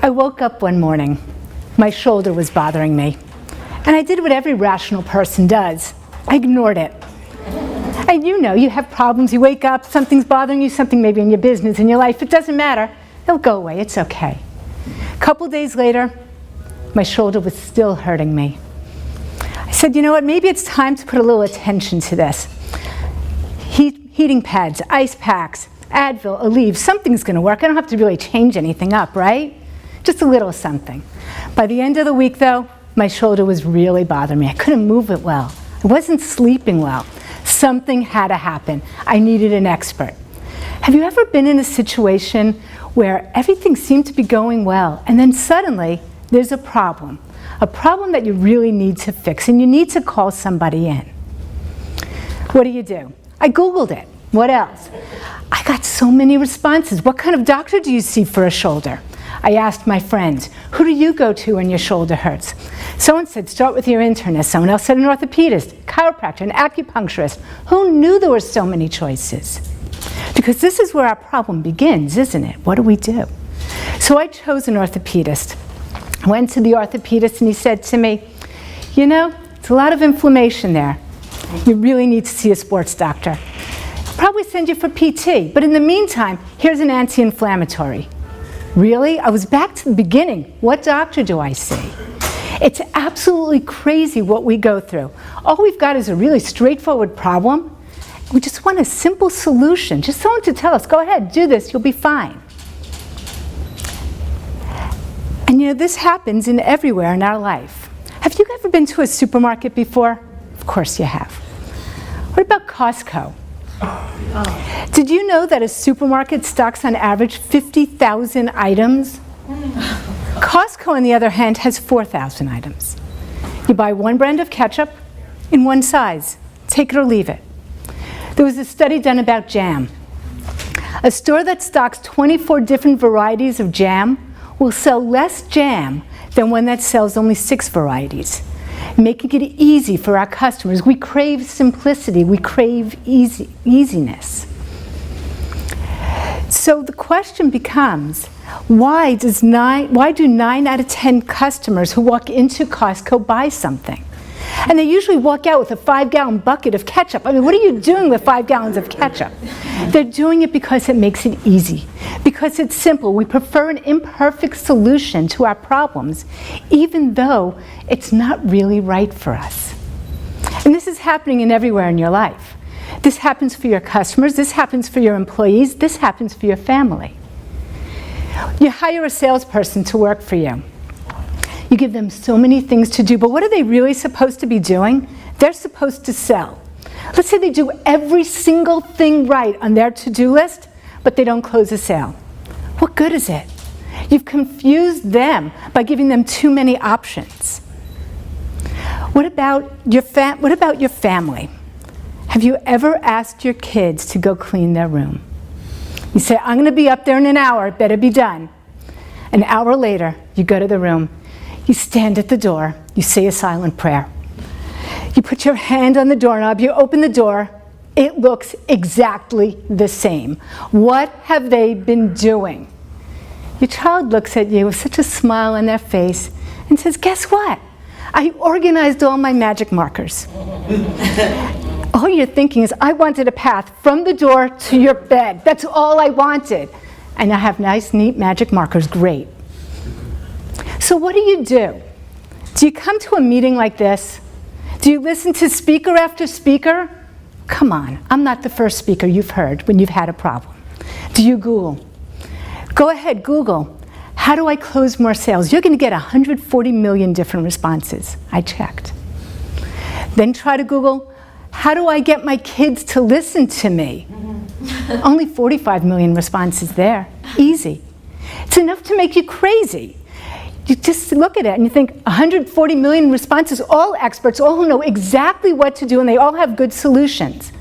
I woke up one morning. My shoulder was bothering me. And I did what every rational person does. I ignored it. And you know, you have problems, you wake up, something's bothering you, something maybe in your business, in your life, it doesn't matter. It'll go away, it's okay. A couple days later, my shoulder was still hurting me. I said, you know what, maybe it's time to put a little attention to this. Heating pads, ice packs, Advil, Aleve, something's gonna work. I don't have to really change anything up, right? Just a little something. By the end of the week though, my shoulder was really bothering me. I couldn't move it well. I wasn't sleeping well. Something had to happen. I needed an expert. Have you ever been in a situation where everything seemed to be going well, and then suddenly there's a problem that you really need to fix, and you need to call somebody in? What do? I Googled it. What else? I got so many responses. What kind of doctor do you see for a shoulder? I asked my friends, who do you go to when your shoulder hurts? Someone said, start with your internist. Someone else said an orthopedist, chiropractor, an acupuncturist. Who knew there were so many choices? Because this is where our problem begins, isn't it? What do? So I chose an orthopedist. I went to the orthopedist and he said to me, you know, it's a lot of inflammation there. You really need to see a sports doctor. I'll probably send you for PT, but in the meantime, here's an anti-inflammatory. Really? I was back to the beginning. What doctor do I see? It's absolutely crazy what we go through. All we've got is a really straightforward problem. We just want a simple solution. Just someone to tell us, go ahead, do this, you'll be fine. And you know, this happens everywhere in our life. Have you ever been to a supermarket before? Of course you have. What about Costco? Oh. Did you know that a supermarket stocks on average 50,000 items? Costco, on the other hand, has 4,000 items. You buy one brand of ketchup in one size. Take it or leave it. There was a study done about jam. A store that stocks 24 different varieties of jam will sell less jam than one that sells only 6 varieties, making it easy for our customers. We crave simplicity. We crave easiness. So the question becomes, why do 9 out of 10 customers who walk into Costco buy something? And they usually walk out with a 5-gallon bucket of ketchup. I mean, what are you doing with 5 gallons of ketchup? They're doing it because it makes it easy, because it's simple. We prefer an imperfect solution to our problems, even though it's not really right for us. And this is happening everywhere in your life. This happens for your customers, this happens for your employees, this happens for your family. You hire a salesperson to work for you. You give them so many things to do, but what are they really supposed to be doing? They're supposed to sell. Let's say they do every single thing right on their to-do list, but they don't close a sale. What good is it? You've confused them by giving them too many options. What about your family? Have you ever asked your kids to go clean their room? You say, I'm going to be up there in an hour, it better be done. An hour later, you go to the room. You stand at the door, you say a silent prayer. You put your hand on the doorknob, you open the door, it looks exactly the same. What have they been doing? Your child looks at you with such a smile on their face and says, guess what? I organized all my magic markers. All you're thinking is, I wanted a path from the door to your bed. That's all I wanted. And I have nice, neat magic markers, great. So what do? Do you come to a meeting like this? Do you listen to speaker after speaker? Come on, I'm not the first speaker you've heard when you've had a problem. Do you Google? Go ahead, Google. How do I close more sales? You're going to get 140 million different responses. I checked. Then try to Google, how do I get my kids to listen to me? Only 45 million responses there. Easy. It's enough to make you crazy. You just look at it and you think 140 million responses, all experts, all who know exactly what to do, and they all have good solutions.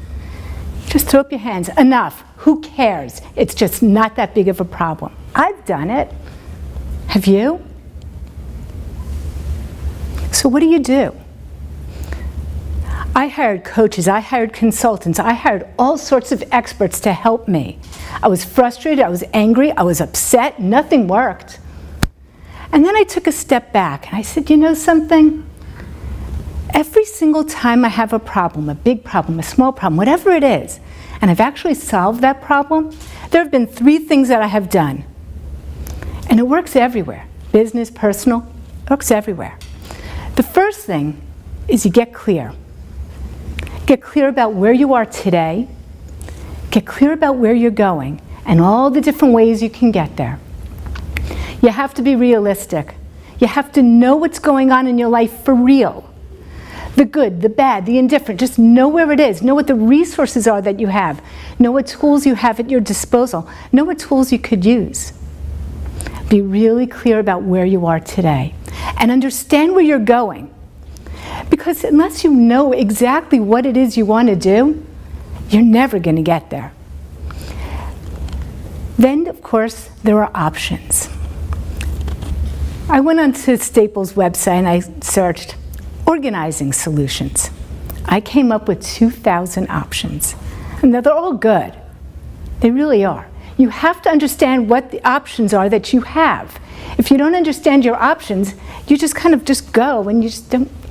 Just throw up your hands. Enough. Who cares? It's just not that big of a problem. I've done it. Have you? So what do? I hired coaches, I hired consultants, I hired all sorts of experts to help me. I was frustrated, I was angry, I was upset, nothing worked. And then I took a step back and I said, you know something? Every single time I have a problem, a big problem, a small problem, whatever it is, and I've actually solved that problem, there have been 3 things that I have done. And it works everywhere. Business, personal, it works everywhere. The first thing is you get clear. Get clear about where you are today. Get clear about where you're going and all the different ways you can get there. You have to be realistic. You have to know what's going on in your life for real. The good, the bad, the indifferent. Just know where it is. Know what the resources are that you have. Know what tools you have at your disposal. Know what tools you could use. Be really clear about where you are today. And understand where you're going. Because unless you know exactly what it is you want to do, you're never going to get there. Then, of course, there are options. I went onto Staples' website and I searched organizing solutions. I came up with 2,000 options. And they're all good. They really are. You have to understand what the options are that you have. If you don't understand your options, you just kind of just go and you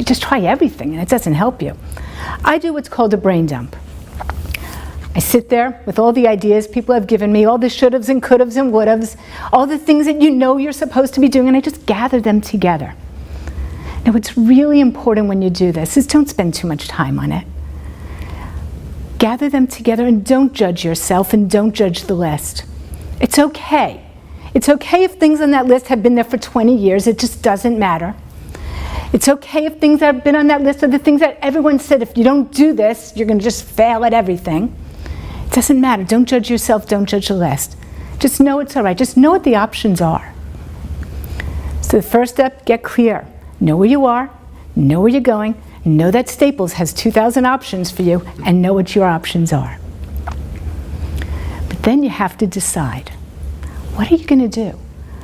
just try everything and it doesn't help you. I do what's called a brain dump. I sit there with all the ideas people have given me, all the should'ves and could'ves and would'ves, all the things that you know you're supposed to be doing, and I just gather them together. Now, what's really important when you do this is don't spend too much time on it. Gather them together and don't judge yourself and don't judge the list. It's okay. It's okay if things on that list have been there for 20 years. It just doesn't matter. It's okay if things that have been on that list are the things that everyone said, if you don't do this, you're going to just fail at everything. It doesn't matter. Don't judge yourself. Don't judge the list. Just know it's all right. Just know what the options are. So the first step, get clear. Know where you are. Know where you're going. Know that Staples has 2,000 options for you, and know what your options are. But then you have to decide, what are you going to do?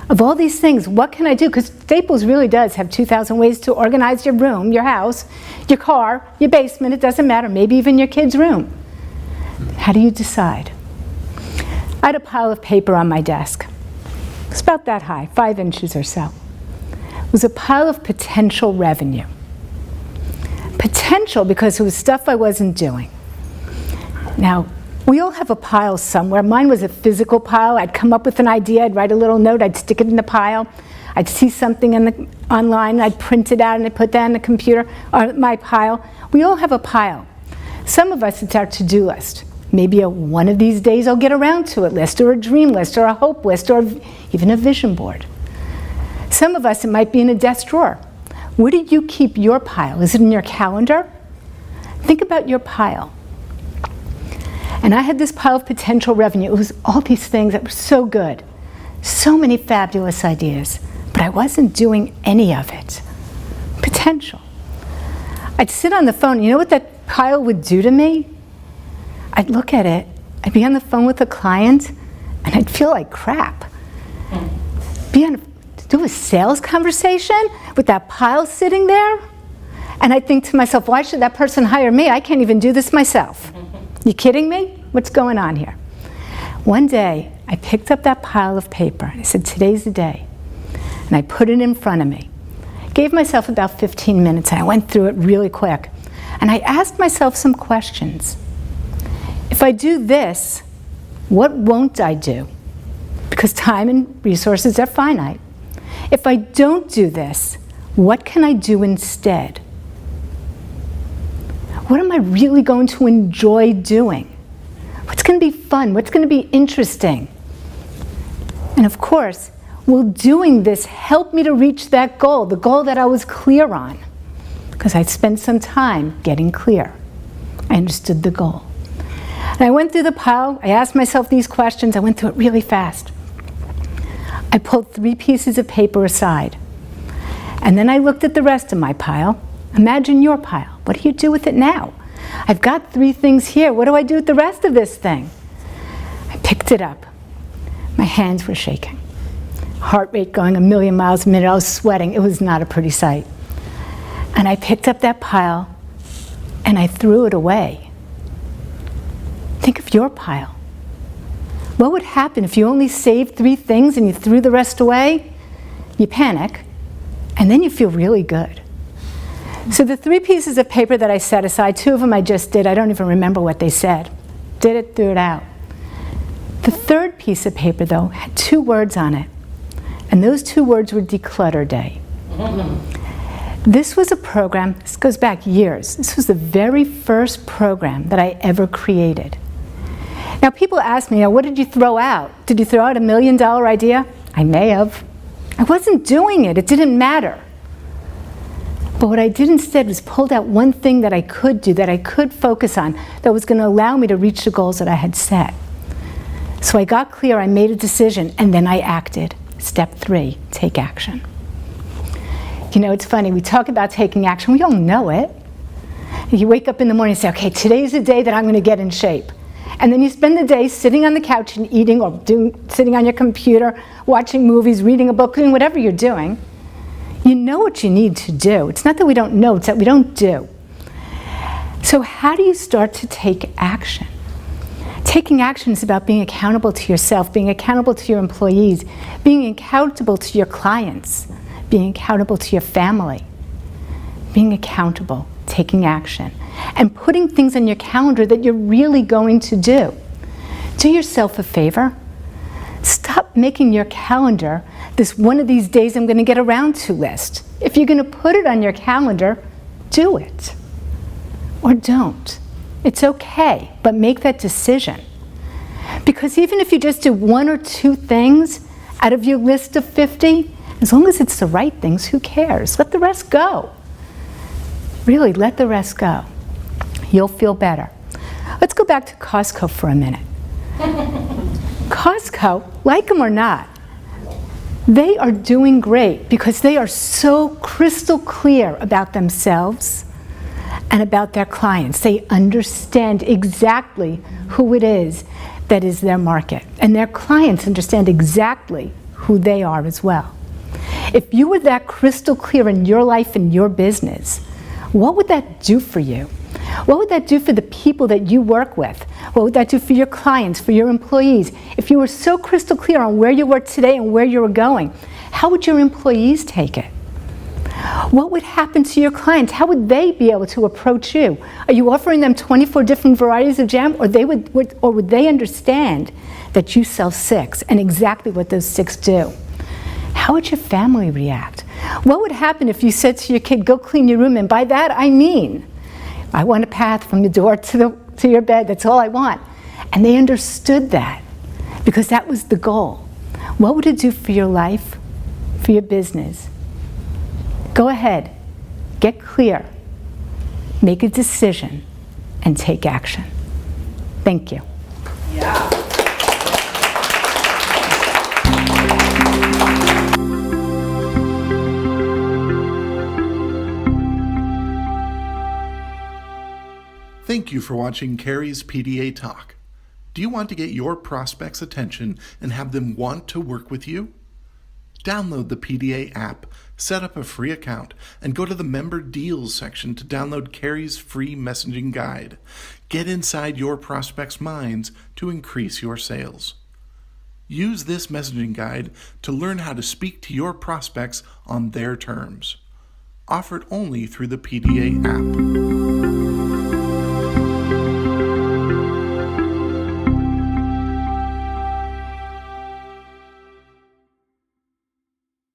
Of all these things, what can I do? Because Staples really does have 2,000 ways to organize your room, your house, your car, your basement, it doesn't matter, maybe even your kid's room. How do you decide? I had a pile of paper on my desk. It's about that high, 5 inches or so. It was a pile of potential revenue. Potential because it was stuff I wasn't doing. Now, we all have a pile somewhere. Mine was a physical pile. I'd come up with an idea, I'd write a little note, I'd stick it in the pile. I'd see something online, I'd print it out and I'd put that in the computer, or my pile. We all have a pile. Some of us, it's our to-do list. Maybe a one of these days I'll get around to it list, or a dream list, or a hope list, or even a vision board. Some of us, it might be in a desk drawer. Where do you keep your pile? Is it in your calendar? Think about your pile. And I had this pile of potential revenue. It was all these things that were so good. So many fabulous ideas. But I wasn't doing any of it. Potential. I'd sit on the phone. You know what that pile would do to me? I'd look at it. I'd be on the phone with a client, and I'd feel like crap. Do a sales conversation with that pile sitting there? And I think to myself, why should that person hire me? I can't even do this myself. You kidding me? What's going on here? One day, I picked up that pile of paper. I said, today's the day. And I put it in front of me. Gave myself about 15 minutes, and I went through it really quick. And I asked myself some questions. If I do this, what won't I do? Because time and resources are finite. If I don't do this, what can I do instead? What am I really going to enjoy doing? What's going to be fun? What's going to be interesting? And of course, will doing this help me to reach that goal, the goal that I was clear on? Because I spent some time getting clear. I understood the goal. And I went through the pile. I asked myself these questions. I went through it really fast. I pulled 3 pieces of paper aside. And then I looked at the rest of my pile. Imagine your pile. What do you do with it now? I've got 3 things here. What do I do with the rest of this thing? I picked it up. My hands were shaking. Heart rate going a million miles a minute. I was sweating. It was not a pretty sight. And I picked up that pile and I threw it away. Think of your pile. What would happen if you only saved 3 things and you threw the rest away? you panic, and then you feel really good. So the 3 pieces of paper that I set aside, 2 of them I just did. I don't even remember what they said. Did it, threw it out. The 3rd piece of paper, though, had 2 words on it. And those 2 words were Declutter Day. This was a program, this goes back years. This was the very first program that I ever created. Now people ask me, what did you throw out? Did you throw out $1 million idea? I may have. I wasn't doing it, it didn't matter. But what I did instead was pulled out one thing that I could do, that I could focus on, that was going to allow me to reach the goals that I had set. So I got clear, I made a decision, and then I acted. Step 3, take action. You know, it's funny, we talk about taking action, we all know it. You wake up in the morning and say, okay, today's the day that I'm going to get in shape. And then you spend the day sitting on the couch and eating, or sitting on your computer, watching movies, reading a book, doing whatever you're doing. You know what you need to do. It's not that we don't know, it's that we don't do. So how do you start to take action? Taking action is about being accountable to yourself, being accountable to your employees, being accountable to your clients, being accountable to your family, being accountable, taking action, and putting things on your calendar that you're really going to do. Do yourself a favor. Stop making your calendar this one of these days I'm going to get around to list. If you're going to put it on your calendar, do it. Or don't. It's okay, but make that decision. Because even if you just do 1 or 2 things out of your list of 50, as long as it's the right things, who cares? Let the rest go. Really, let the rest go. You'll feel better. Let's go back to Costco for a minute. Costco, like them or not, they are doing great because they are so crystal clear about themselves and about their clients. They understand exactly who it is that is their market. And their clients understand exactly who they are as well. If you were that crystal clear in your life and your business, what would that do for you? What would that do for the people that you work with? What would that do for your clients, for your employees? If you were so crystal clear on where you were today and where you were going, how would your employees take it? What would happen to your clients? How would they be able to approach you? Are you offering them 24 different varieties of jam, or would they understand that you sell 6 and exactly what those 6 do? How would your family react? What would happen if you said to your kid, go clean your room, and by that I mean, I want a path from the door to your bed, that's all I want. And they understood that because that was the goal. What would it do for your life, for your business? Go ahead, get clear, make a decision, and take action. Thank you. Yeah. Thank you for watching Carrie's PDA Talk. Do you want to get your prospects' attention and have them want to work with you? Download the PDA app, set up a free account, and go to the Member Deals section to download Carrie's free messaging guide. Get inside your prospects' minds to increase your sales. Use this messaging guide to learn how to speak to your prospects on their terms. Offered only through the PDA app.